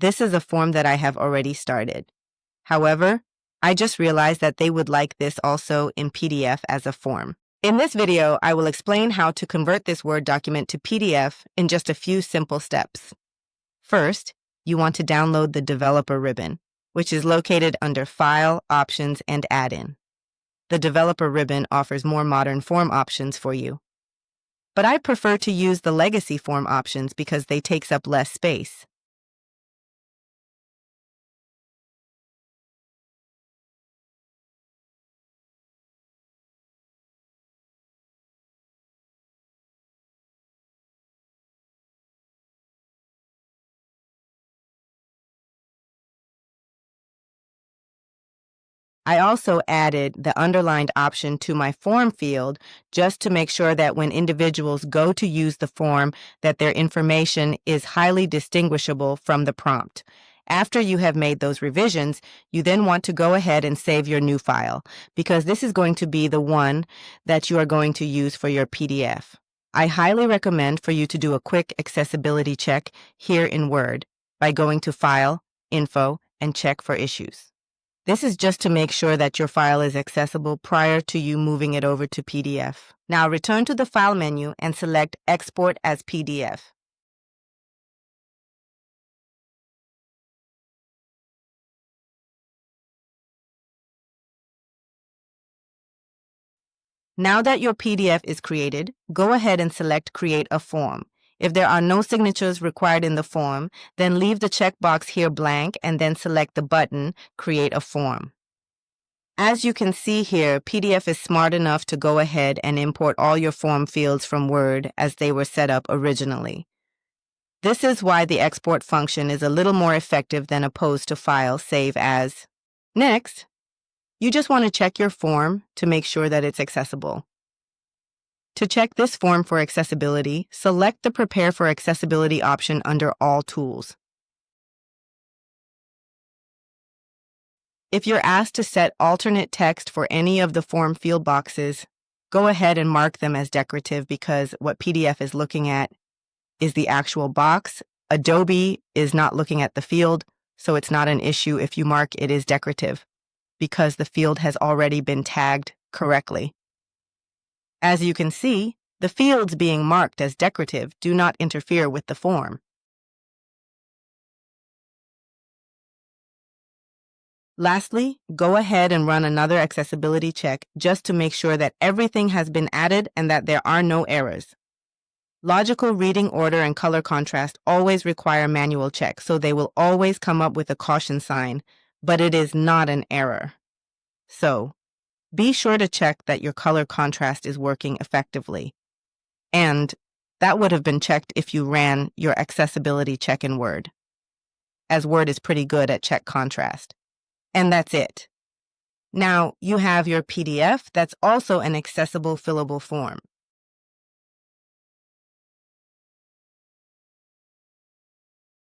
This is a form that I have already started. However, I just realized that they would like this also in PDF as a form. In this video, I will explain how to convert this Word document to PDF in just a few simple steps. First, you want to download the Developer ribbon, which is located under File, Options, and Add-in. The Developer ribbon offers more modern form options for you. But I prefer to use the legacy form options because they takes up less space. I also added the underlined option to my form field just to make sure that when individuals go to use the form, that their information is highly distinguishable from the prompt. After you have made those revisions, you then want to go ahead and save your new file because this is going to be the one that you are going to use for your PDF. I highly recommend for you to do a quick accessibility check here in Word by going to File, Info, and Check for Issues. This is just to make sure that your file is accessible prior to you moving it over to PDF. Now return to the File menu and select Export as PDF. Now that your PDF is created, go ahead and select Create a Form. If there are no signatures required in the form, then leave the checkbox here blank and then select the button Create a Form. As you can see here, PDF is smart enough to go ahead and import all your form fields from Word as they were set up originally. This is why the export function is a little more effective than opposed to File, Save As. Next, you just want to check your form to make sure that it's accessible. To check this form for accessibility, select the Prepare for Accessibility option under All Tools. If you're asked to set alternate text for any of the form field boxes, go ahead and mark them as decorative because what PDF is looking at is the actual box. Adobe is not looking at the field, so it's not an issue if you mark it is decorative because the field has already been tagged correctly. As you can see, the fields being marked as decorative do not interfere with the form. Lastly, go ahead and run another accessibility check just to make sure that everything has been added and that there are no errors. Logical reading order and color contrast always require manual check, so they will always come up with a caution sign, but it is not an error. So, be sure to check that your color contrast is working effectively. And that would have been checked if you ran your accessibility check in Word, as Word is pretty good at check contrast. And that's it. Now you have your PDF that's also an accessible fillable form.